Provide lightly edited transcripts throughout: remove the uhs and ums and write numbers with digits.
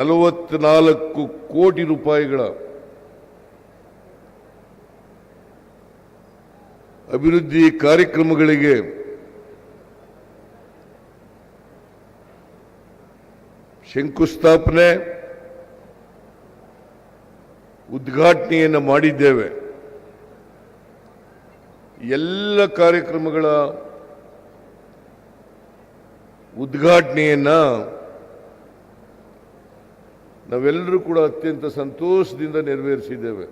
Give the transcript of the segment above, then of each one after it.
44 ಕೋಟಿ ರೂಪಾಯಿಗಳ ಅಭಿವೃದ್ಧಿ ಕಾರ್ಯಕ್ರಮಗಳಿಗೆ ಶಂಕುಸ್ಥಾಪನೆ ಉದ್ಘಾಟನೆಯನ್ನು ಮಾಡಿದ್ದೇವೆ. ಎಲ್ಲ ಕಾರ್ಯಕ್ರಮಗಳ ಉದ್ಘಾಟನೆಯನ್ನು ನಾವೆಲ್ಲರೂ ಕೂಡ ಅತ್ಯಂತ ಸಂತೋಷದಿಂದ ನೆರವೇರಿಸಿದ್ದೇವೆ.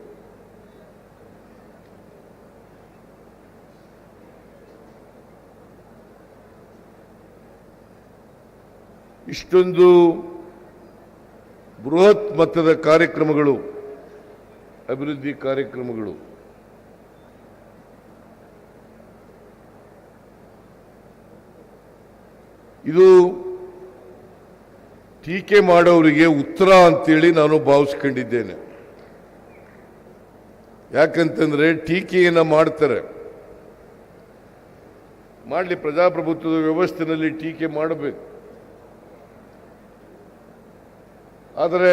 ಇಷ್ಟೊಂದು ಬೃಹತ್ ಮಟ್ಟದ ಕಾರ್ಯಕ್ರಮಗಳು, ಅಭಿವೃದ್ಧಿ ಕಾರ್ಯಕ್ರಮಗಳು ಇದು ಟೀಕೆ ಮಾಡೋರಿಗೆ ಉತ್ತರ ಅಂತೇಳಿ ನಾನು ಭಾವಿಸ್ಕೊಂಡಿದ್ದೇನೆ. ಯಾಕಂತಂದ್ರೆ ಟೀಕೆಯನ್ನು ಮಾಡ್ತಾರೆ, ಮಾಡಲಿ, ಪ್ರಜಾಪ್ರಭುತ್ವದ ವ್ಯವಸ್ಥೆಯಲ್ಲಿ ಟೀಕೆ ಮಾಡಬೇಕು. ಆದರೆ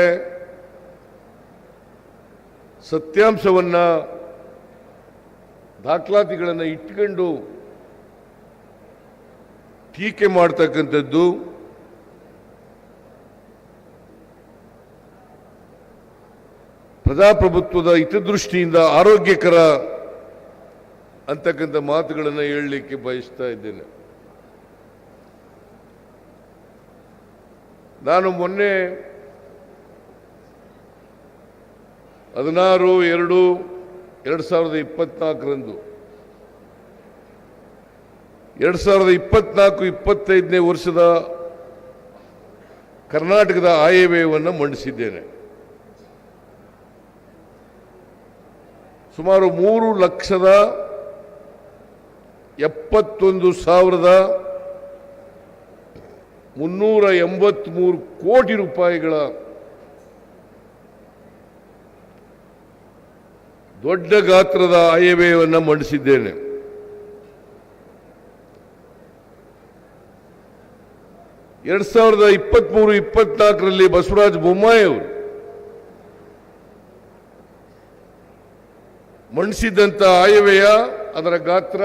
ಸತ್ಯಾಂಶವನ್ನ, ದಾಖಲಾತಿಗಳನ್ನು ಇಟ್ಕೊಂಡು ಟೀಕೆ ಮಾಡ್ತಕ್ಕಂಥದ್ದು ಪ್ರಜಾಪ್ರಭುತ್ವದ ಹಿತದೃಷ್ಟಿಯಿಂದ ಆರೋಗ್ಯಕರ ಅಂತಕ್ಕಂಥ ಮಾತುಗಳನ್ನು ಹೇಳಲಿಕ್ಕೆ ಬಯಸ್ತಾ ಇದ್ದೇನೆ. ನಾನು ಮೊನ್ನೆ 16/2/2024 2024-25ನೇ ವರ್ಷದ ಕರ್ನಾಟಕದ ಆಯವ್ಯಯವನ್ನು ಮಂಡಿಸಿದ್ದೇನೆ. ಸುಮಾರು 3,71,383 ಕೋಟಿ ರೂಪಾಯಿಗಳ ದೊಡ್ಡ ಗಾತ್ರದ ಆಯವ್ಯಯವನ್ನು ಮಂಡಿಸಿದ್ದೇನೆ. ಎರಡು 2023-24ರಲ್ಲಿ ಬಸವರಾಜ ಬೊಮ್ಮಾಯಿ ಅವರು ಮಂಡಿಸಿದಂಥ ಆಯವ್ಯಯ, ಅದರ ಗಾತ್ರ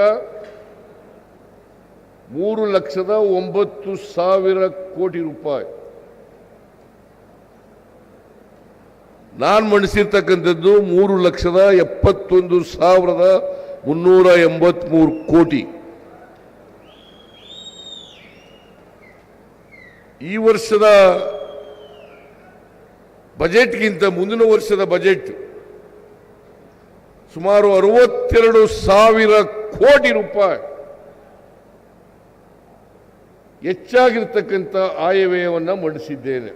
3,09,000 ಕೋಟಿ ರೂಪಾಯಿ. ನಾನು ಮಂಡಿಸಿರ್ತಕ್ಕಂಥದ್ದು 3,71,383 ಕೋಟಿ. ಈ ವರ್ಷದ ಬಜೆಟ್ಗಿಂತ ಮುಂದಿನ ವರ್ಷದ ಬಜೆಟ್ ಸುಮಾರು 62,000 ಕೋಟಿ ರೂಪಾಯಿ ಹೆಚ್ಚಾಗಿರ್ತಕ್ಕಂಥ ಆಯವ್ಯಯವನ್ನು ಮಂಡಿಸಿದ್ದೇನೆ.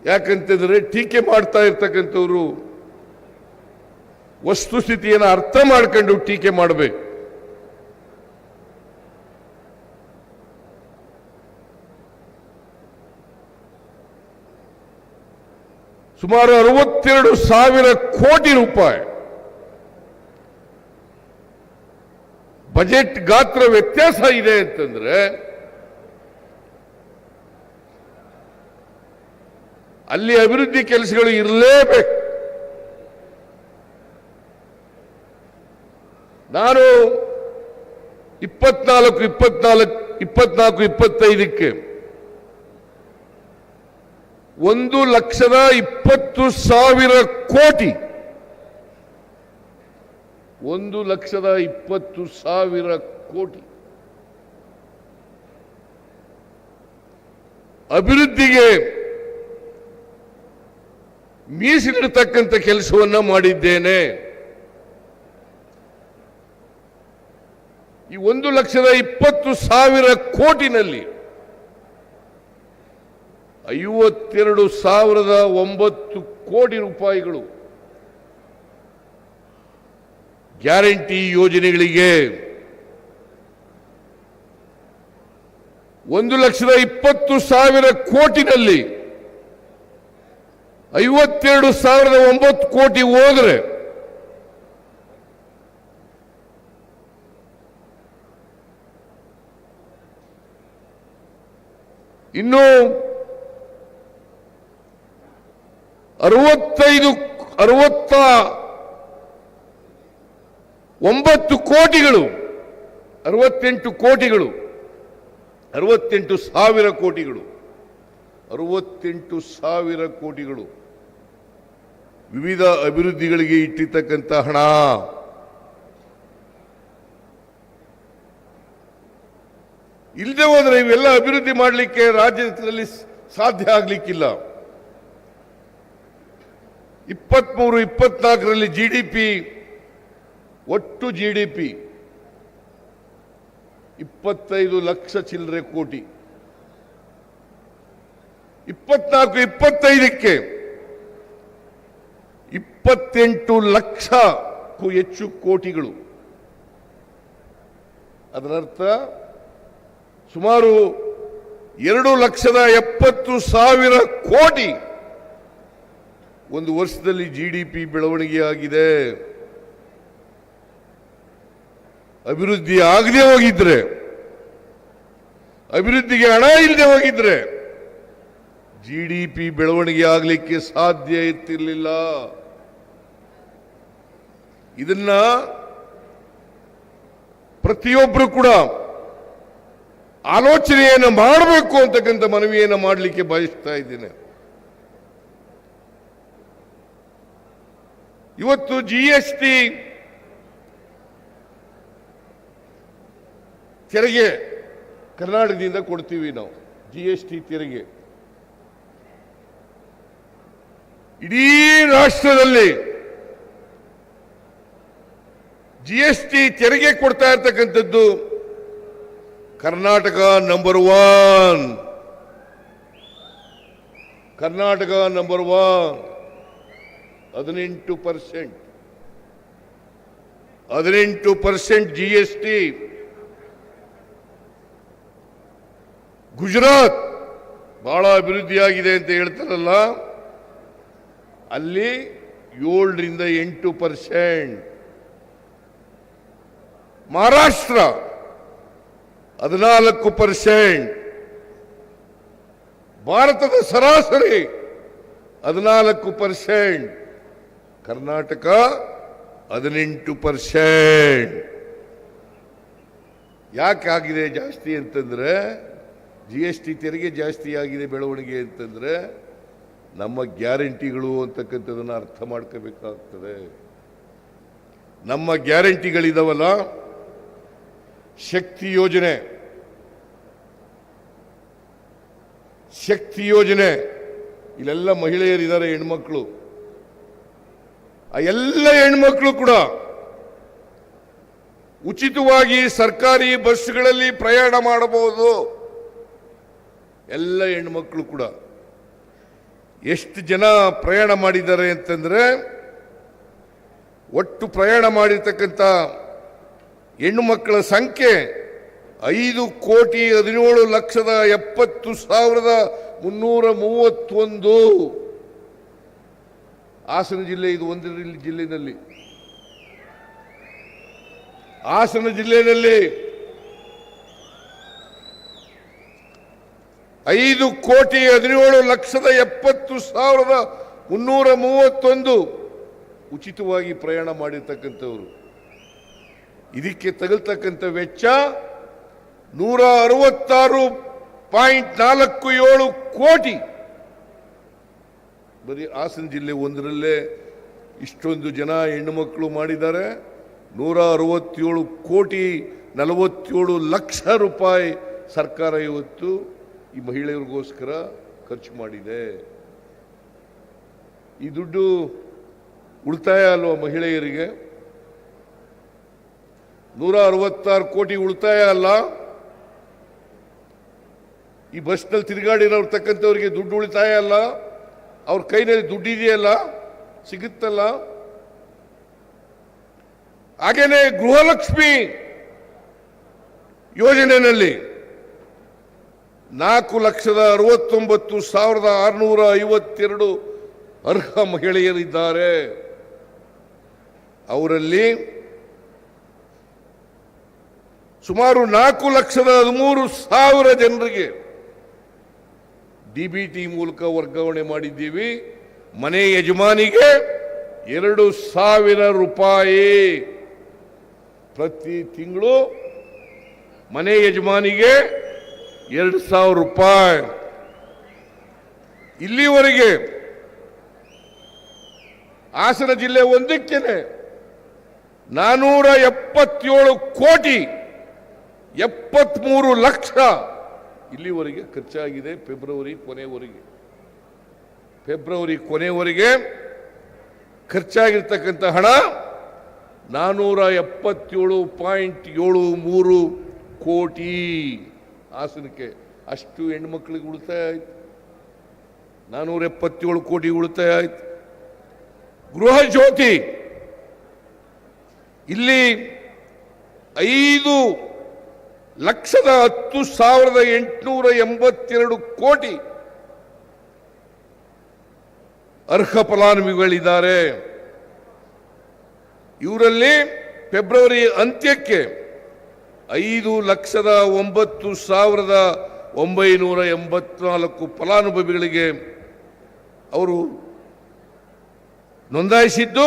ಯಾಕಂತಂದ್ರೆ ಟೀಕೆ ಮಾಡ್ತಾ ಇರ್ತಕ್ಕಂಥವ್ರು ವಸ್ತುಸ್ಥಿತಿಯನ್ನು ಅರ್ಥ ಮಾಡ್ಕೊಂಡು ಟೀಕೆ ಮಾಡಬೇಕು. ಸುಮಾರು 62,000 ಕೋಟಿ ರೂಪಾಯಿ ಬಜೆಟ್ ಗಾತ್ರ ವ್ಯತ್ಯಾಸ ಇದೆ ಅಂತಂದ್ರೆ ಅಲ್ಲಿ ಅಭಿವೃದ್ಧಿ ಕೆಲಸಗಳು ಇರಲೇಬೇಕು. ನಾನು 24-25ಕ್ಕೆ 1,20,000 ಕೋಟಿ 1,20,000 ಕೋಟಿ ಅಭಿವೃದ್ಧಿಗೆ ಮೀಸಲಿಡತಕ್ಕಂಥ ಕೆಲಸವನ್ನ ಮಾಡಿದ್ದೇನೆ. ಈ 1,20,000 ಕೋಟಿನಲ್ಲಿ 52,009 ಕೋಟಿ ರೂಪಾಯಿಗಳು ಗ್ಯಾರಂಟಿ ಯೋಜನೆಗಳಿಗೆ, 1,20,000 ಕೋಟಿನಲ್ಲಿ 52,009 ಕೋಟಿ ಹೋದ್ರೆ ಇನ್ನು 69 ಕೋಟಿಗಳು 68 ಕೋಟಿಗಳು 68 ಸಾವಿರ ಕೋಟಿಗಳು 68 ಸಾವಿರ ಕೋಟಿಗಳು ವಿವಿಧ ಅಭಿವೃದ್ಧಿಗಳಿಗೆ ಇಟ್ಟಿರ್ತಕ್ಕಂಥ ಹಣ. ಇಲ್ಲದೆ ಹೋದರೆ ಇವೆಲ್ಲ ಅಭಿವೃದ್ಧಿ ಮಾಡಲಿಕ್ಕೆ ರಾಜ್ಯದಲ್ಲಿ ಸಾಧ್ಯ ಆಗಲಿಕ್ಕಿಲ್ಲ. 23-24ರಲ್ಲಿ ಜಿಡಿಪಿ ಒಟ್ಟು ಜಿಡಿಪಿ 25 ಲಕ್ಷ ಚಿಲ್ಲರೆ ಕೋಟಿ. 24-25ಕ್ಕೆ 28 ಲಕ್ಷಕ್ಕೂ ಹೆಚ್ಚು ಕೋಟಿಗಳು. ಅದರರ್ಥ ಸುಮಾರು 2,70,000 ಕೋಟಿ ಒಂದು ವರ್ಷದಲ್ಲಿ ಜಿಡಿಪಿ ಬೆಳವಣಿಗೆ ಆಗಿದೆ. ಅಭಿವೃದ್ಧಿ ಆಗದೆ ಹೋಗಿದ್ರೆ, ಅಭಿವೃದ್ಧಿಗೆ ಹಣ ಇಲ್ಲದೆ ಹೋಗಿದ್ರೆ ಜಿಡಿಪಿ ಬೆಳವಣಿಗೆ ಆಗಲಿಕ್ಕೆ ಸಾಧ್ಯ ಇರ್ತಿರ್ಲಿಲ್ಲ. ಇದನ್ನ ಪ್ರತಿಯೊಬ್ಬರು ಕೂಡ ಆಲೋಚನೆಯನ್ನು ಮಾಡಬೇಕು ಅಂತಕ್ಕಂಥ ಮನವಿಯನ್ನು ಮಾಡಲಿಕ್ಕೆ ಬಯಸ್ತಾ ಇದ್ದೇನೆ. ಇವತ್ತು GST ತೆರಿಗೆ ಕರ್ನಾಟಕದಿಂದ ಕೊಡ್ತೀವಿ ನಾವು. GST ತೆರಿಗೆ ಇಡೀ ರಾಷ್ಟ್ರದಲ್ಲಿ GST ತೆರಿಗೆ ಕೊಡ್ತಾ ಇರ್ತಕ್ಕಂಥದ್ದು Karnataka number 1. Karnataka number 1 18% GST. Gujarat ಬಹಳ ಅಭಿವೃದ್ಧಿಯಾಗಿದೆ ಅಂತ ಹೇಳ್ತಾರಲ್ಲ, ಅಲ್ಲಿ 7-8%. ಮಹಾರಾಷ್ಟ್ರ 14%. ಭಾರತದ ಸರಾಸರಿ 14%. ಕರ್ನಾಟಕ 18%. ಯಾಕೆ ಆಗಿದೆ ಜಾಸ್ತಿ ಅಂತಂದ್ರೆ, GST ತೆರಿಗೆ ಜಾಸ್ತಿ ಆಗಿದೆ ಬೆಳವಣಿಗೆ ಅಂತಂದ್ರೆ ನಮ್ಮ ಗ್ಯಾರಂಟಿಗಳು ಅಂತಕ್ಕಂಥದನ್ನ ಅರ್ಥ ಮಾಡ್ಕೋಬೇಕಾಗ್ತದೆ. ನಮ್ಮ ಗ್ಯಾರಂಟಿಗಳಿದಾವಲ್ಲ, ಶಕ್ತಿ ಯೋಜನೆ, ಇಲ್ಲೆಲ್ಲ ಮಹಿಳೆಯರಿದ್ದಾರೆ, ಹೆಣ್ಮಕ್ಳು. ಆ ಎಲ್ಲ ಹೆಣ್ಮಕ್ಳು ಕೂಡ ಉಚಿತವಾಗಿ ಸರ್ಕಾರಿ ಬಸ್ಗಳಲ್ಲಿ ಪ್ರಯಾಣ ಮಾಡಬಹುದು. ಎಲ್ಲ ಹೆಣ್ಮಕ್ಳು ಕೂಡ ಎಷ್ಟು ಜನ ಪ್ರಯಾಣ ಮಾಡಿದ್ದಾರೆ ಅಂತಂದ್ರೆ, ಒಟ್ಟು ಪ್ರಯಾಣ ಮಾಡಿರ್ತಕ್ಕಂಥ ಹೆಣ್ಣು ಮಕ್ಕಳ ಸಂಖ್ಯೆ 5,17,331. ಹಾಸನ ಜಿಲ್ಲೆ ಇದು ಒಂದು ಜಿಲ್ಲೆಯಲ್ಲಿ, ಹಾಸನ ಜಿಲ್ಲೆಯಲ್ಲಿ 5,17,331 ಉಚಿತವಾಗಿ ಪ್ರಯಾಣ ಮಾಡಿರ್ತಕ್ಕಂಥವ್ರು. ಇದಕ್ಕೆ ತಗಲ್ತಕ್ಕಂಥ ವೆಚ್ಚ 166.47 ಕೋಟಿ. ಬರೀ ಹಾಸನ ಜಿಲ್ಲೆ ಒಂದರಲ್ಲೇ ಇಷ್ಟೊಂದು ಜನ ಹೆಣ್ಣು ಮಕ್ಕಳು ಮಾಡಿದ್ದಾರೆ. 167,47 ಲಕ್ಷ ರೂಪಾಯಿ ಸರ್ಕಾರ ಇವತ್ತು ಈ ಮಹಿಳೆಯರಿಗೋಸ್ಕರ ಖರ್ಚು ಮಾಡಿದೆ. ಈ ದುಡ್ಡು ಉಳಿತಾಯ ಅಲ್ವಾ ಮಹಿಳೆಯರಿಗೆ? 166 ಕೋಟಿ ಉಳಿತಾಯ ಅಲ್ಲ. ಈ ಬಸ್ನಲ್ಲಿ ತಿರುಗಾಡಿರೋರ್ತಕ್ಕಂಥವ್ರಿಗೆ ದುಡ್ಡು ಉಳಿತಾಯ ಅಲ್ಲ, ಅವ್ರ ಕೈನಲ್ಲಿ ದುಡ್ಡಿದೆಯಲ್ಲ, ಸಿಗುತ್ತಲ್ಲ. ಹಾಗೇನೆ ಗೃಹಲಕ್ಷ್ಮಿ ಯೋಜನೆಯಲ್ಲಿ 4,69,652 ಅರ್ಹ ಮಹಿಳೆಯರಿದ್ದಾರೆ. ಅವರಲ್ಲಿ ಸುಮಾರು 4,13,000 ಜನರಿಗೆ DBT ಮೂಲಕ ವರ್ಗಾವಣೆ ಮಾಡಿದ್ದೀವಿ. ಮನೆ ಯಜಮಾನಿಗೆ 2,000 ರೂಪಾಯಿ ಪ್ರತಿ ತಿಂಗಳು. ಮನೆ ಯಜಮಾನಿಗೆ 2,000 ರೂಪಾಯಿ. ಇಲ್ಲಿವರೆಗೆ ಹಾಸನ ಜಿಲ್ಲೆ ಒಂದಕ್ಕೇನೆ 477 ಕೋಟಿ 73 ಲಕ್ಷ ಇಲ್ಲಿವರೆಗೆ ಖರ್ಚಾಗಿದೆ. ಫೆಬ್ರವರಿ ಕೊನೆವರೆಗೆ ಖರ್ಚಾಗಿರ್ತಕ್ಕಂಥ ಹಣ 477.73 ಕೋಟಿ. ಹಾಸನಕ್ಕೆ ಅಷ್ಟು ಹೆಣ್ಮಕ್ಳಿಗೆ ಉಳಿತಾಯ ಆಯ್ತು. 477 ಕೋಟಿ ಉಳಿತಾಯ ಆಯ್ತು. ಗೃಹ ಜ್ಯೋತಿ ಇಲ್ಲಿ 5,10,882 ಕೋಟಿ ಅರ್ಹ ಫಲಾನುಭವಿಗಳಿದ್ದಾರೆ. ಇವರಲ್ಲಿ ಫೆಬ್ರವರಿ ಅಂತ್ಯಕ್ಕೆ 5,09,984 ಫಲಾನುಭವಿಗಳಿಗೆ ಅವರು ನೋಂದಾಯಿಸಿದ್ದು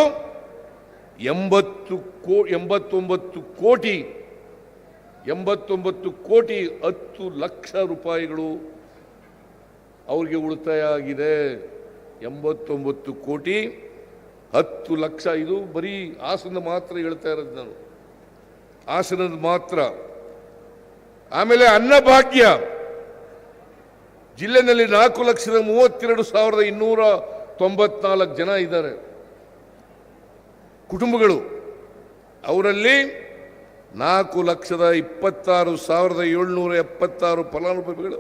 89 ಕೋಟಿ 10 ಲಕ್ಷ ರೂಪಾಯಿಗಳು ಅವರಿಗೆ ಉಳಿತಾಯ ಆಗಿದೆ. 89 ಕೋಟಿ 10 ಲಕ್ಷ. ಇದು ಬರೀ ಹಾಸನ ಮಾತ್ರ ಹೇಳ್ತಾ ಇರೋದು ನಾನು, ಹಾಸನದ ಮಾತ್ರ. ಆಮೇಲೆ ಅನ್ನಭಾಗ್ಯ ಜಿಲ್ಲೆನಲ್ಲಿ 4,32,294 ಜನ ಇದ್ದಾರೆ ಕುಟುಂಬಗಳು. ಅವರಲ್ಲಿ 4,26,776 ಫಲಾನುಭವಿಗಳು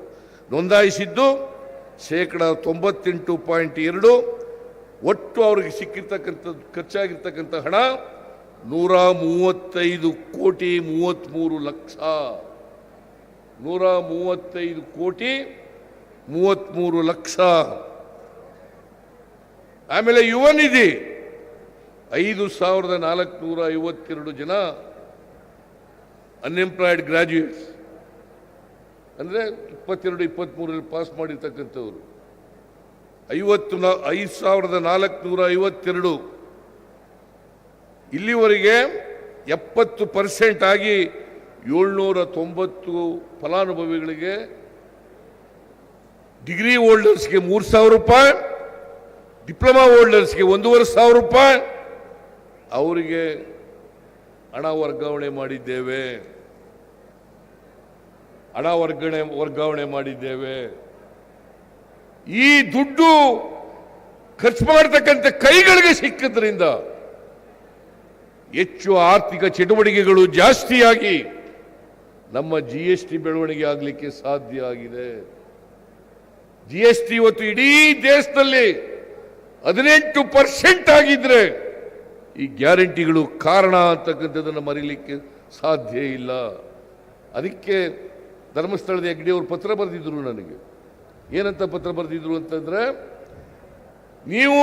ನೋಂದಾಯಿಸಿದ್ದು 98.2%. ಒಟ್ಟು ಅವರಿಗೆ ಸಿಕ್ಕಿರ್ತಕ್ಕಂಥದ್ದು ಖರ್ಚಾಗಿರ್ತಕ್ಕಂಥ ಹಣ 135 ಕೋಟಿ 33 ಲಕ್ಷ. 135 ಕೋಟಿ 33 ಲಕ್ಷ. ಆಮೇಲೆ ಯುವ ನಿಧಿ 5,452 ಜನ ಅನ್ಎಂಪ್ಲಾಯ್ಡ್ ಗ್ರಾಜ್ಯುಯೇಟ್ಸ್, ಅಂದರೆ 22-23 ಪಾಸ್ ಮಾಡಿರ್ತಕ್ಕಂಥವ್ರು 5,452. ಇಲ್ಲಿವರೆಗೆ 70% ಆಗಿ 790 ಫಲಾನುಭವಿಗಳಿಗೆ, ಡಿಗ್ರಿ ಹೋಲ್ಡರ್ಸ್ಗೆ 3,000 ರೂಪಾಯಿ, ಡಿಪ್ಲೊಮಾ ಹೋಲ್ಡರ್ಸ್ಗೆ 1,500 ರೂಪಾಯಿ ಅವರಿಗೆ ಹಣ ವರ್ಗಾವಣೆ ಮಾಡಿದ್ದೇವೆ. ಈ ದುಡ್ಡು ಖರ್ಚು ಮಾಡತಕ್ಕಂಥ ಕೈಗಳಿಗೆ ಸಿಕ್ಕಿದ್ರಿಂದ ಹೆಚ್ಚು ಆರ್ಥಿಕ ಚಟುವಟಿಕೆಗಳು ಜಾಸ್ತಿಯಾಗಿ ನಮ್ಮ GST ಬೆಳವಣಿಗೆ ಆಗಲಿಕ್ಕೆ ಸಾಧ್ಯ ಆಗಿದೆ. GST ಇವತ್ತು ಇಡೀ ದೇಶದಲ್ಲಿ 18% ಆಗಿದ್ರೆ ಈ ಗ್ಯಾರಂಟಿಗಳು ಕಾರಣ ಅಂತಕ್ಕಂಥದ್ದನ್ನು ಮರೀಲಿಕ್ಕೆ ಸಾಧ್ಯ ಇಲ್ಲ. ಅದಕ್ಕೆ ಧರ್ಮಸ್ಥಳದ ಹೆಗ್ಡೆ ಅವರು ಪತ್ರ ಬರೆದಿದ್ರು ನನಗೆ. ಏನಂತ ಪತ್ರ ಬರೆದಿದ್ರು ಅಂತಂದ್ರೆ, ನೀವು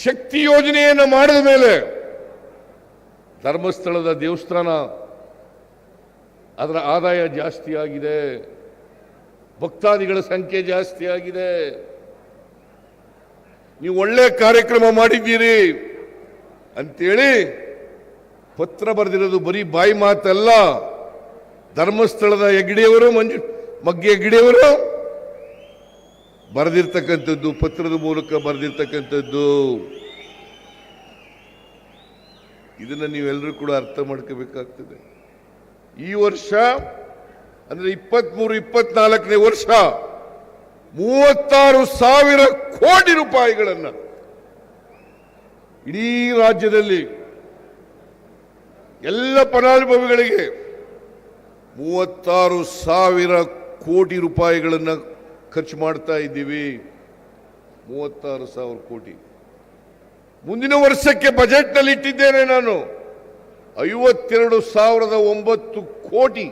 ಶಕ್ತಿ ಯೋಜನೆಯನ್ನು ಮಾಡಿದ ಮೇಲೆ ಧರ್ಮಸ್ಥಳದ ದೇವಸ್ಥಾನ ಅದರ ಆದಾಯ ಜಾಸ್ತಿ ಆಗಿದೆ, ಭಕ್ತಾದಿಗಳ ಸಂಖ್ಯೆ ಜಾಸ್ತಿ ಆಗಿದೆ, ನೀವು ಒಳ್ಳೆ ಕಾರ್ಯಕ್ರಮ ಮಾಡಿದ್ದೀರಿ ಅಂತೇಳಿ ಪತ್ರ ಬರೆದಿರೋದು. ಬರೀ ಬಾಯಿ ಮಾತಲ್ಲ, ಧರ್ಮಸ್ಥಳದ ಹೆಗ್ಡೆಯವರು ಮಗ್ಗೆ ಹೆಗ್ಡೆಯವರು ಬರೆದಿರ್ತಕ್ಕಂಥದ್ದು, ಪತ್ರದ ಮೂಲಕ ಬರೆದಿರ್ತಕ್ಕಂಥದ್ದು. ಇದನ್ನು ನೀವೆಲ್ಲರೂ ಕೂಡ ಅರ್ಥ ಮಾಡ್ಕೋಬೇಕಾಗ್ತದೆ. ಈ ವರ್ಷ ಅಂದ್ರೆ 23-24ನೇ ವರ್ಷ 36,000 ಕೋಟಿ ರೂಪಾಯಿಗಳನ್ನು ಇಡೀ ರಾಜ್ಯದಲ್ಲಿ ಎಲ್ಲ ಫಲಾನುಭವಿಗಳಿಗೆ 36,000 ಕೋಟಿ ರೂಪಾಯಿಗಳನ್ನು ಖರ್ಚು ಮಾಡ್ತಾ ಇದ್ದೀವಿ. 36,000 ಕೋಟಿ. ಮುಂದಿನ ವರ್ಷಕ್ಕೆ ಬಜೆಟ್ನಲ್ಲಿ ಇಟ್ಟಿದ್ದೇನೆ ನಾನು 52,009 ಕೋಟಿ.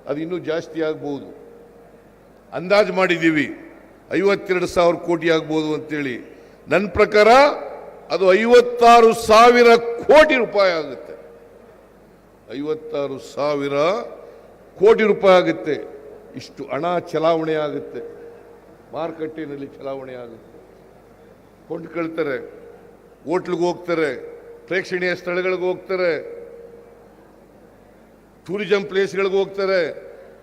ಅದು ಇನ್ನೂ ಜಾಸ್ತಿ ಆಗ್ಬಹುದು, ಅಂದಾಜು ಮಾಡಿದ್ದೀವಿ 52,000 ಕೋಟಿ ಆಗ್ಬೋದು ಅಂತೇಳಿ. ನನ್ನ ಪ್ರಕಾರ ಅದು 56,000 ಕೋಟಿ ರೂಪಾಯಿ ಆಗುತ್ತೆ. 56,000 ಕೋಟಿ ರೂಪಾಯಿ ಆಗುತ್ತೆ. ಇಷ್ಟು ಹಣ ಚಲಾವಣೆ ಆಗುತ್ತೆ. ಮಾರುಕಟ್ಟೆಯಲ್ಲಿ ಚಲಾವಣೆ ಆಗುತ್ತೆ, ಕೊಂಡ್ಕೊಳ್ತಾರೆ, ಹೋಟ್ಲಿಗೆ ಹೋಗ್ತಾರೆ, ಪ್ರೇಕ್ಷಣೀಯ ಸ್ಥಳಗಳಿಗೆ ಹೋಗ್ತಾರೆ, ಟೂರಿಸಂ ಪ್ಲೇಸ್ಗಳಿಗೆ ಹೋಗ್ತಾರೆ,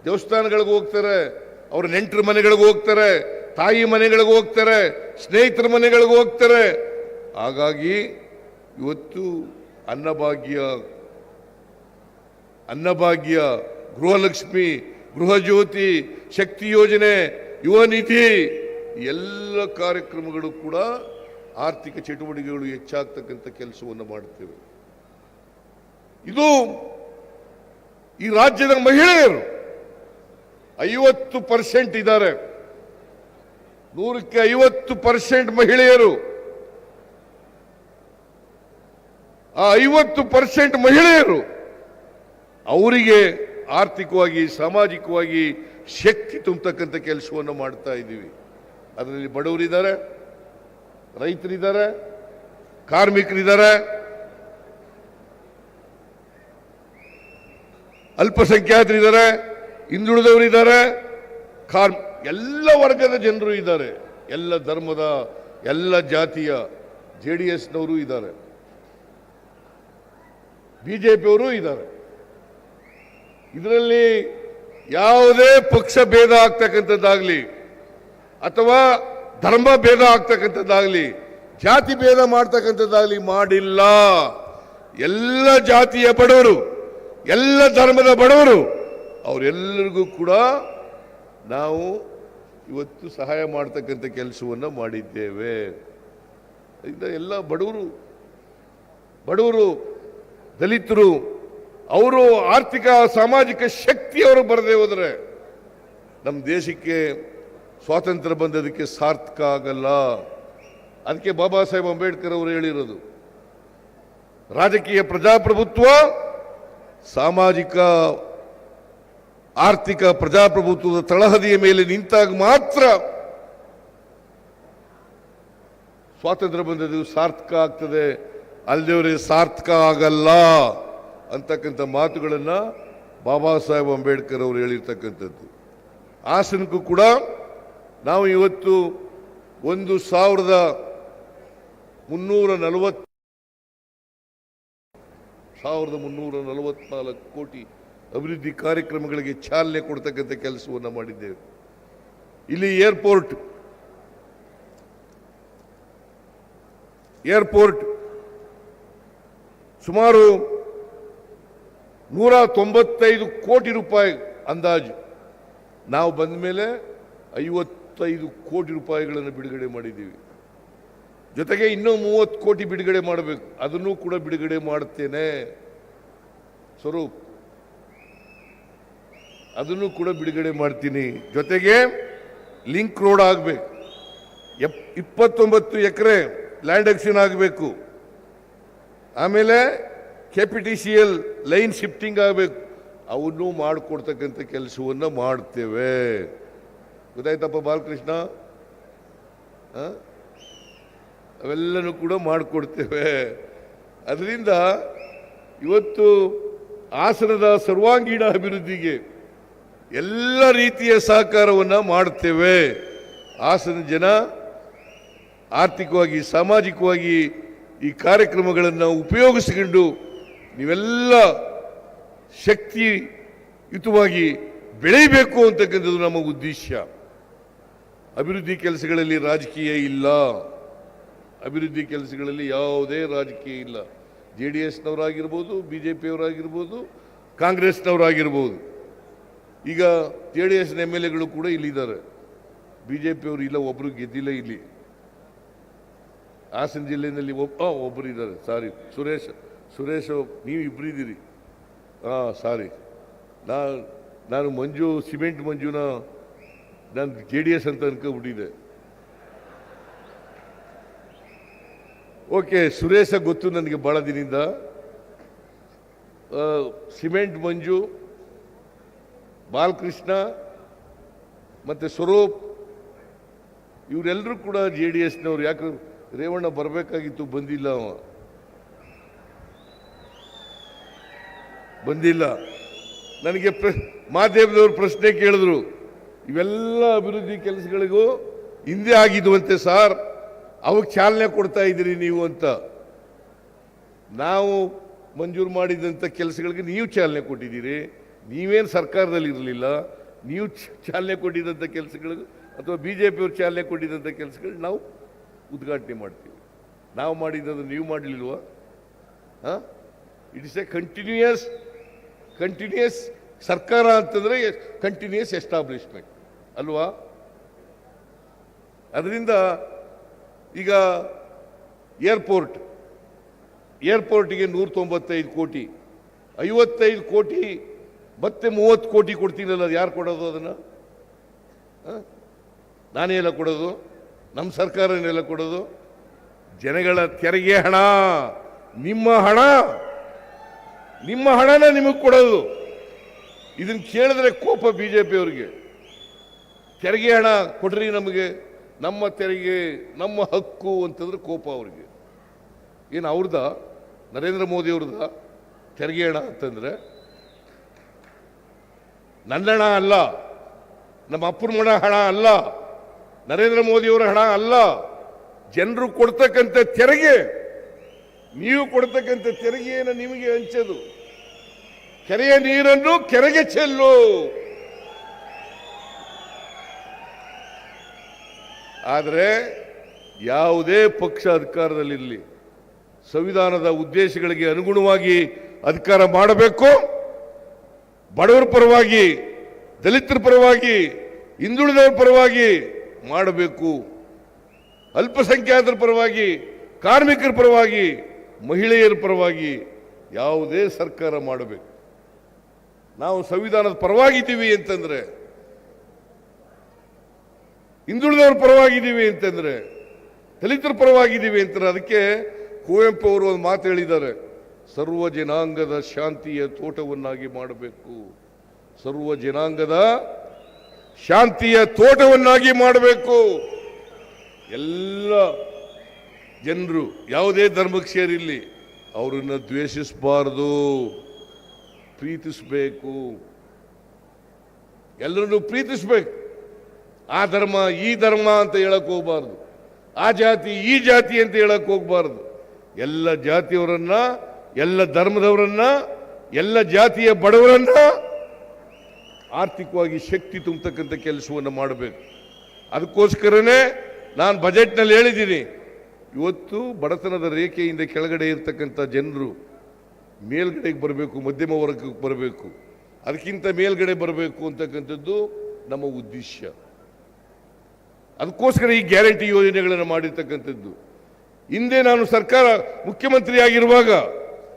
ದೇವಸ್ಥಾನಗಳಿಗೆ ಹೋಗ್ತಾರೆ, ಅವ್ರ ನೆಂಟರ ಮನೆಗಳಿಗೆ ಹೋಗ್ತಾರೆ, ತಾಯಿ ಮನೆಗಳಿಗೆ ಹೋಗ್ತಾರೆ, ಸ್ನೇಹಿತರ ಮನೆಗಳಿಗೆ ಹೋಗ್ತಾರೆ. ಹಾಗಾಗಿ ಇವತ್ತು ಅನ್ನಭಾಗ್ಯ, ಗೃಹಲಕ್ಷ್ಮಿ, ಗೃಹಜ್ಯೋತಿ, ಶಕ್ತಿ ಯೋಜನೆ, ಯುವ ನಿಧಿ ಎಲ್ಲ ಕಾರ್ಯಕ್ರಮಗಳು ಕೂಡ ಆರ್ಥಿಕ ಚಟುವಟಿಕೆಗಳು ಹೆಚ್ಚಾಗ್ತಕ್ಕಂಥ ಕೆಲಸವನ್ನು ಮಾಡುತ್ತೇವೆ. ಇದು ಈ ರಾಜ್ಯದ ಮಹಿಳೆಯರು 50% ಇದ್ದಾರೆ. 100ಕ್ಕೆ 50% ಮಹಿಳೆಯರು. ಆ 50% ಮಹಿಳೆಯರು ಅವರಿಗೆ ಆರ್ಥಿಕವಾಗಿ, ಸಾಮಾಜಿಕವಾಗಿ ಶಕ್ತಿ ತುಂಬತಕ್ಕಂಥ ಕೆಲಸವನ್ನು ಮಾಡ್ತಾ ಇದ್ದೀವಿ. ಅದರಲ್ಲಿ ಬಡವರಿದ್ದಾರೆ, ರೈತರಿದ್ದಾರೆ, ಕಾರ್ಮಿಕರಿದ್ದಾರೆ, ಅಲ್ಪಸಂಖ್ಯಾತರಿದ್ದಾರೆ, ಹಿಂದುಳಿದವರಿದ್ದಾರೆ, ಎಲ್ಲ ವರ್ಗದ ಜನರು ಇದ್ದಾರೆ, ಎಲ್ಲ ಧರ್ಮದ, ಎಲ್ಲ ಜಾತಿಯ. JDSನವರು ಇದ್ದಾರೆ, ಬಿಜೆಪಿಯವರು ಇದ್ದಾರೆ. ಇದರಲ್ಲಿ ಯಾವುದೇ ಪಕ್ಷ ಭೇದ ಆಗ್ತಕ್ಕಂಥದ್ದಾಗಲಿ ಅಥವಾ ಧರ್ಮ ಭೇದ ಆಗ್ತಕ್ಕಂಥದ್ದಾಗಲಿ ಜಾತಿ ಭೇದ ಮಾಡ್ತಕ್ಕಂಥದ್ದಾಗಲಿ ಮಾಡಿಲ್ಲ. ಎಲ್ಲ ಜಾತಿಯ ಬಡವರು, ಎಲ್ಲ ಧರ್ಮದ ಬಡವರು ಅವರೆಲ್ಲರಿಗೂ ಕೂಡ ನಾವು ಇವತ್ತು ಸಹಾಯ ಮಾಡ್ತಕ್ಕಂಥ ಕೆಲಸವನ್ನು ಮಾಡಿದ್ದೇವೆ. ಎಲ್ಲ ಬಡವರು, ದಲಿತರು, ಅವರು ಆರ್ಥಿಕ ಸಾಮಾಜಿಕ ಶಕ್ತಿಯವರು ಬರದೇ ಹೋದರೆ ನಮ್ಮ ದೇಶಕ್ಕೆ ಸ್ವಾತಂತ್ರ್ಯ ಬಂದದಕ್ಕೆ ಸಾರ್ಥಕ ಆಗಲ್ಲ. ಅದಕ್ಕೆ ಬಾಬಾ ಸಾಹೇಬ್ ಅಂಬೇಡ್ಕರ್ ಅವರು ಹೇಳಿರೋದು, ರಾಜಕೀಯ ಪ್ರಜಾಪ್ರಭುತ್ವ, ಸಾಮಾಜಿಕ ಆರ್ಥಿಕ ಪ್ರಜಾಪ್ರಭುತ್ವದ ತಳಹದಿಯ ಮೇಲೆ ನಿಂತಾಗ ಮಾತ್ರ ಸ್ವಾತಂತ್ರ್ಯ ಬಂದದ್ದು ಸಾರ್ಥಕ ಆಗ್ತದೆ, ಅಲ್ಲದೇವರಿಗೆ ಸಾರ್ಥಕ ಆಗಲ್ಲ ಅಂತಕ್ಕಂಥ ಮಾತುಗಳನ್ನು ಬಾಬಾ ಸಾಹೇಬ್ ಅಂಬೇಡ್ಕರ್ ಅವರು ಹೇಳಿರ್ತಕ್ಕಂಥದ್ದು. ಹಾಸನಕ್ಕೂ ಕೂಡ ನಾವು ಇವತ್ತು 1344 ಕೋಟಿ ಅಭಿವೃದ್ಧಿ ಕಾರ್ಯಕ್ರಮಗಳಿಗೆ ಚಾಲನೆ ಕೊಡ್ತಕ್ಕಂಥ ಕೆಲಸವನ್ನು ಮಾಡಿದ್ದೇವೆ. ಇಲ್ಲಿ ಏರ್ಪೋರ್ಟ್ ಸುಮಾರು 195 ಕೋಟಿ ರೂಪಾಯಿ ಅಂದಾಜು. ನಾವು ಬಂದ ಮೇಲೆ 55 ಕೋಟಿ ರೂಪಾಯಿಗಳನ್ನು ಬಿಡುಗಡೆ ಮಾಡಿದ್ದೀವಿ. ಜೊತೆಗೆ ಇನ್ನೂ 30 ಕೋಟಿ ಬಿಡುಗಡೆ ಮಾಡಬೇಕು, ಅದನ್ನು ಕೂಡ ಬಿಡುಗಡೆ ಮಾಡುತ್ತೇನೆ. ಸ್ವರೂಪ್, ಅದನ್ನು ಕೂಡ ಬಿಡುಗಡೆ ಮಾಡ್ತೀನಿ. ಜೊತೆಗೆ ಲಿಂಕ್ ರೋಡ್ ಆಗಬೇಕು, 29 ಎಕರೆ ಲ್ಯಾಂಡ್ ಎಕ್ಸಿನ್ ಆಗಬೇಕು, ಆಮೇಲೆ KPTCL ಲೈನ್ ಶಿಫ್ಟಿಂಗ್ ಆಗಬೇಕು, ಅವನ್ನು ಮಾಡಿಕೊಡ್ತಕ್ಕಂಥ ಕೆಲಸವನ್ನು ಮಾಡ್ತೇವೆ. ಗೊತ್ತಾಯ್ತಪ್ಪ ಬಾಲಕೃಷ್ಣ? ಅವೆಲ್ಲನೂ ಕೂಡ ಮಾಡಿಕೊಡ್ತೇವೆ. ಅದರಿಂದ ಇವತ್ತು ಹಾಸನದ ಸರ್ವಾಂಗೀಣ ಅಭಿವೃದ್ಧಿಗೆ ಎಲ್ಲ ರೀತಿಯ ಸಹಕಾರವನ್ನು ಮಾಡ್ತೇವೆ. ಹಾಸನ ಜನ ಆರ್ಥಿಕವಾಗಿ, ಸಾಮಾಜಿಕವಾಗಿ ಈ ಕಾರ್ಯಕ್ರಮಗಳನ್ನು ಉಪಯೋಗಿಸಿಕೊಂಡು ನೀವೆಲ್ಲ ಶಕ್ತಿಯುತವಾಗಿ ಬೆಳೆಯಬೇಕು ಅಂತಕ್ಕಂಥದ್ದು ನಮ್ಮ ಉದ್ದೇಶ. ಅಭಿವೃದ್ಧಿ ಕೆಲಸಗಳಲ್ಲಿ ರಾಜಕೀಯ ಇಲ್ಲ, ಅಭಿವೃದ್ಧಿ ಕೆಲಸಗಳಲ್ಲಿ ಯಾವುದೇ ರಾಜಕೀಯ ಇಲ್ಲ. JDSನವರಾಗಿರ್ಬೋದು, BJPಯವರಾಗಿರ್ಬೋದು, ಕಾಂಗ್ರೆಸ್ನವರಾಗಿರ್ಬೋದು. ಈಗ JDSನ MLAಗಳು ಕೂಡ ಇಲ್ಲಿದ್ದಾರೆ, BJPಯವರು ಇಲ್ಲ, ಒಬ್ಬರು ಗೆದ್ದಿಲ್ಲ. ಇಲ್ಲಿ ಹಾಸನ ಜಿಲ್ಲೆಯಲ್ಲಿ ಒಬ್ಬರು ಇದ್ದಾರೆ. ಸಾರಿ, ಸುರೇಶ್ ನೀವು ಇಬ್ಬರು ಇದ್ದೀರಿ. ಸಾರಿ, ನಾನು ಸಿಮೆಂಟ್ ಮಂಜುನ ನಾನು JDS ಅಂತ ಅನ್ಕೊಂಡ್ಬಿಟ್ಟಿದ್ದೆ. ಓಕೆ, ಸುರೇಶ ಗೊತ್ತು ನನಗೆ ಭಾಳ ದಿನದಿಂದ. ಸಿಮೆಂಟ್ ಮಂಜು, ಬಾಲಕೃಷ್ಣ ಮತ್ತು ಸ್ವರೂಪ್ ಇವರೆಲ್ಲರೂ ಕೂಡ JDSನವರು. ಯಾಕೆ ರೇವಣ್ಣ ಬರಬೇಕಾಗಿತ್ತು, ಬಂದಿಲ್ಲ. ನನಗೆ ಮಾಧ್ಯಮದವರು ಪ್ರಶ್ನೆ ಕೇಳಿದ್ರು, ಇವೆಲ್ಲ ಅಭಿವೃದ್ಧಿ ಕೆಲಸಗಳಿಗೂ ಹಿಂದೆ ಆಗಿದ್ವಂತೆ ಸಾರ್, ಅವಕ್ಕೆ ಚಾಲನೆ ಕೊಡ್ತಾ ಇದ್ದೀರಿ ನೀವು ಅಂತ. ನಾವು ಮಂಜೂರು ಮಾಡಿದಂಥ ಕೆಲಸಗಳಿಗೆ ನೀವು ಚಾಲನೆ ಕೊಟ್ಟಿದ್ದೀರಿ. ನೀವೇನು ಸರ್ಕಾರದಲ್ಲಿ ಇರಲಿಲ್ಲ, ನೀವು ಚಾಲನೆ ಕೊಟ್ಟಿದ್ದಂಥ ಕೆಲಸಗಳಿಗೆ ಅಥವಾ BJPಯವರು ಚಾಲನೆ ಕೊಟ್ಟಿದ್ದಂಥ ಕೆಲಸಗಳು ನಾವು ಉದ್ಘಾಟನೆ ಮಾಡ್ತೀವಿ. ನಾವು ಮಾಡಿದ್ದು ನೀವು ಮಾಡಲಿಲ್ವಾ? ಇಟ್ ಇಸ್ ಎ ಕಂಟಿನ್ಯೂಯಸ್ ಸರ್ಕಾರ ಅಂತಂದರೆ ಕಂಟಿನ್ಯೂಯಸ್ ಎಸ್ಟಾಬ್ಲಿಷ್ಮೆಂಟ್ ಅಲ್ವಾ? ಅದರಿಂದ ಈಗ ಏರ್ಪೋರ್ಟಿಗೆ 195 ಕೋಟಿ, 55 ಕೋಟಿ ಮತ್ತೆ 30 ಕೋಟಿ ಕೊಡ್ತೀನಲ್ಲ, ಅದು ಯಾರು ಕೊಡೋದು? ಅದನ್ನು ನಾನೇ ಎಲ್ಲ ಕೊಡೋದು? ನಮ್ಮ ಸರ್ಕಾರನೆಲ್ಲ ಕೊಡೋದು? ಜನಗಳ ತೆರಿಗೆ ಹಣ, ನಿಮ್ಮ ಹಣನ ನಿಮಗೆ ಕೊಡೋದು. ಇದನ್ನು ಕೇಳಿದ್ರೆ ಕೋಪ BJPಯವರಿಗೆ. ತೆರಿಗೆ ಹಣ ಕೊಡ್ರಿ ನಮಗೆ, ನಮ್ಮ ತೆರಿಗೆ ನಮ್ಮ ಹಕ್ಕು ಅಂತಂದ್ರೆ ಕೋಪ ಅವ್ರಿಗೆ. ಏನು ಅವ್ರದ, ನರೇಂದ್ರ ಮೋದಿ ಅವ್ರದ ತೆರಿಗೆ ಹಣ ಅಂತಂದ್ರೆ? ನನ್ನ ಹಣ ಅಲ್ಲ, ನಮ್ಮ ಅಪ್ಪನ ಹಣ ಅಲ್ಲ, ನರೇಂದ್ರ ಮೋದಿಯವರ ಹಣ ಅಲ್ಲ. ಜನರು ಕೊಡ್ತಕ್ಕಂಥ ತೆರಿಗೆ, ನೀವು ಕೊಡ್ತಕ್ಕಂಥ ತೆರಿಗೆಯನ್ನು ನಿಮಗೆ ಹಂಚೋದು. ಕೆರೆಯ ನೀರನ್ನು ಕೆರೆಗೆ ಚೆಲ್ಲು. ಆದರೆ ಯಾವುದೇ ಪಕ್ಷ ಅಧಿಕಾರದಲ್ಲಿರಲಿ, ಸಂವಿಧಾನದ ಉದ್ದೇಶಗಳಿಗೆ ಅನುಗುಣವಾಗಿ ಅಧಿಕಾರ ಮಾಡಬೇಕು. ಬಡವರ ಪರವಾಗಿ, ದಲಿತರ ಪರವಾಗಿ, ಹಿಂದುಳಿದವರ ಪರವಾಗಿ ಮಾಡಬೇಕು. ಅಲ್ಪಸಂಖ್ಯಾತರ ಪರವಾಗಿ, ಕಾರ್ಮಿಕರ ಪರವಾಗಿ, ಮಹಿಳೆಯರ ಪರವಾಗಿ ಯಾವುದೇ ಸರ್ಕಾರ ಮಾಡಬೇಕು. ನಾವು ಸಂವಿಧಾನದ ಪರವಾಗಿದ್ದೀವಿ ಅಂತಂದ್ರೆ, ಹಿಂದುಳಿದವರ ಪರವಾಗಿದ್ದೀವಿ ಅಂತಂದ್ರೆ, ದಲಿತರ ಪರವಾಗಿದ್ದೀವಿ ಅಂತಂದ್ರೆ, ಅದಕ್ಕೆ ಕುವೆಂಪು ಅವರು ಒಂದು ಮಾತು ಹೇಳಿದ್ದಾರೆ, ಸರ್ವ ಜನಾಂಗದ ಶಾಂತಿಯ ತೋಟವನ್ನಾಗಿ ಮಾಡಬೇಕು. ಸರ್ವ ಜನಾಂಗದ ಶಾಂತಿಯ ತೋಟವನ್ನಾಗಿ ಮಾಡಬೇಕು. ಎಲ್ಲ ಜನರು ಯಾವುದೇ ಧರ್ಮಕ್ಕೆ ಸೇರಿರಲಿ, ಅವರನ್ನು ದ್ವೇಷಿಸಬಾರದು, ಪ್ರೀತಿಸಬೇಕು. ಎಲ್ಲರನ್ನು ಪ್ರೀತಿಸಬೇಕು. ಆ ಧರ್ಮ ಈ ಧರ್ಮ ಅಂತ ಹೇಳಕ್ ಹೋಗ್ಬಾರ್ದು, ಆ ಜಾತಿ ಈ ಜಾತಿ ಅಂತ ಹೇಳಕ್ ಹೋಗ್ಬಾರ್ದು. ಎಲ್ಲ ಜಾತಿಯವರನ್ನ, ಎಲ್ಲ ಧರ್ಮದವರನ್ನ, ಎಲ್ಲ ಜಾತಿಯ ಬಡವರನ್ನ ಆರ್ಥಿಕವಾಗಿ ಶಕ್ತಿ ತುಂಬತಕ್ಕಂಥ ಕೆಲಸವನ್ನು ಮಾಡಬೇಕು. ಅದಕ್ಕೋಸ್ಕರನೇ ನಾನು ಬಜೆಟ್ನಲ್ಲಿ ಹೇಳಿದ್ದೀನಿ, ಇವತ್ತು ಬಡತನದ ರೇಖೆಯಿಂದ ಕೆಳಗಡೆ ಇರ್ತಕ್ಕಂಥ ಜನರು ಮೇಲ್ಗಡೆಗೆ ಬರಬೇಕು, ಮಧ್ಯಮ ವರ್ಗಕ್ಕೆ ಬರಬೇಕು, ಅದಕ್ಕಿಂತ ಮೇಲ್ಗಡೆ ಬರಬೇಕು ಅಂತಕ್ಕಂಥದ್ದು ನಮ್ಮ ಉದ್ದೇಶ. ಅದಕ್ಕೋಸ್ಕರ ಈ ಗ್ಯಾರಂಟಿ ಯೋಜನೆಗಳನ್ನು ಮಾಡಿರ್ತಕ್ಕಂಥದ್ದು. ಹಿಂದೆ ನಾನು ಸರ್ಕಾರ ಮುಖ್ಯಮಂತ್ರಿ ಆಗಿರುವಾಗ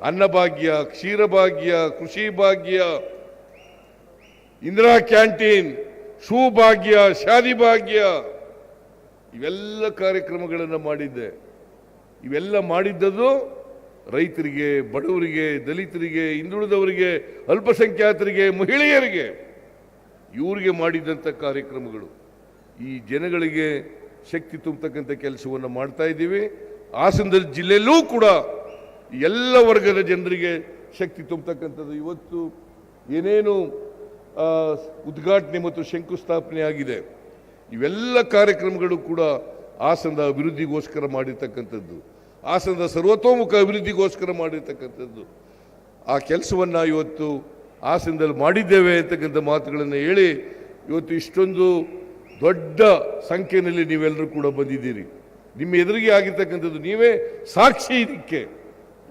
ಅನ್ನಭಾಗ್ಯ, ಕ್ಷೀರಭಾಗ್ಯ, ಕೃಷಿ ಭಾಗ್ಯ, ಇಂದಿರಾ ಕ್ಯಾಂಟೀನ್, ಶೂ ಭಾಗ್ಯ, ಶಾದಿ ಭಾಗ್ಯ, ಇವೆಲ್ಲ ಕಾರ್ಯಕ್ರಮಗಳನ್ನು ಮಾಡಿದ್ದೆ. ಇವೆಲ್ಲ ಮಾಡಿದ್ದದು ರೈತರಿಗೆ, ಬಡವರಿಗೆ, ದಲಿತರಿಗೆ, ಹಿಂದುಳಿದವರಿಗೆ, ಅಲ್ಪಸಂಖ್ಯಾತರಿಗೆ, ಮಹಿಳೆಯರಿಗೆ, ಇವರಿಗೆ ಮಾಡಿದಂಥ ಕಾರ್ಯಕ್ರಮಗಳು. ಈ ಜನಗಳಿಗೆ ಶಕ್ತಿ ತುಂಬತಕ್ಕಂಥ ಕೆಲಸವನ್ನು ಮಾಡ್ತಾ ಇದ್ದೀವಿ. ಹಾಸನ ಜಿಲ್ಲೆಯಲ್ಲೂ ಕೂಡ ಎಲ್ಲ ವರ್ಗದ ಜನರಿಗೆ ಶಕ್ತಿ ತುಂಬತಕ್ಕಂಥದ್ದು. ಇವತ್ತು ಏನೇನು ಉದ್ಘಾಟನೆ ಮತ್ತು ಶಂಕುಸ್ಥಾಪನೆ ಆಗಿದೆ, ಇವೆಲ್ಲ ಕಾರ್ಯಕ್ರಮಗಳು ಕೂಡ ಹಾಸನದ ಅಭಿವೃದ್ಧಿಗೋಸ್ಕರ ಮಾಡಿರ್ತಕ್ಕಂಥದ್ದು, ಹಾಸನದ ಸರ್ವತೋಮುಖ ಅಭಿವೃದ್ಧಿಗೋಸ್ಕರ ಮಾಡಿರ್ತಕ್ಕಂಥದ್ದು. ಆ ಕೆಲಸವನ್ನು ಇವತ್ತು ಹಾಸನದಲ್ಲಿ ಮಾಡಿದ್ದೇವೆ ಅಂತಕ್ಕಂಥ ಮಾತುಗಳನ್ನು ಹೇಳಿ ಇವತ್ತು ಇಷ್ಟೊಂದು ದೊಡ್ಡ ಸಂಖ್ಯೆಯಲ್ಲಿ ನೀವೆಲ್ಲರೂ ಕೂಡ ಬಂದಿದ್ದೀರಿ. ನಿಮ್ಮ ಎದುರಿಗೆ ಆಗಿರ್ತಕ್ಕಂಥದ್ದು ನೀವೇ ಸಾಕ್ಷಿ. ಇದಕ್ಕೆ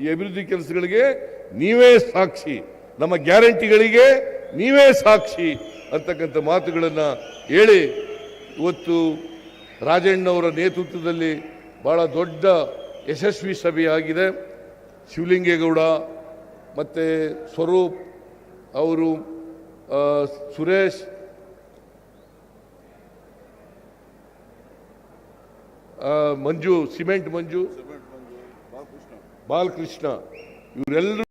ಈ ಅಭಿವೃದ್ಧಿ ಕೆಲಸಗಳಿಗೆ ನೀವೇ ಸಾಕ್ಷಿ, ನಮ್ಮ ಗ್ಯಾರಂಟಿಗಳಿಗೆ ನೀವೇ ಸಾಕ್ಷಿ ಅಂತಕ್ಕಂಥ ಮಾತುಗಳನ್ನು ಹೇಳಿ ಇವತ್ತು ರಾಜಣ್ಣವರ ನೇತೃತ್ವದಲ್ಲಿ ಬಹಳ ದೊಡ್ಡ ಯಶಸ್ವಿ ಸಭೆಯಾಗಿದೆ. ಶಿವಲಿಂಗೇಗೌಡ ಮತ್ತು ಸ್ವರೂಪ್ ಅವರು, ಸುರೇಶ್, ಮಂಜು, ಸಿಮೆಂಟ್ ಮಂಜು, ಬಾಲಕೃಷ್ಣ, ಇವರೆಲ್ಲರೂ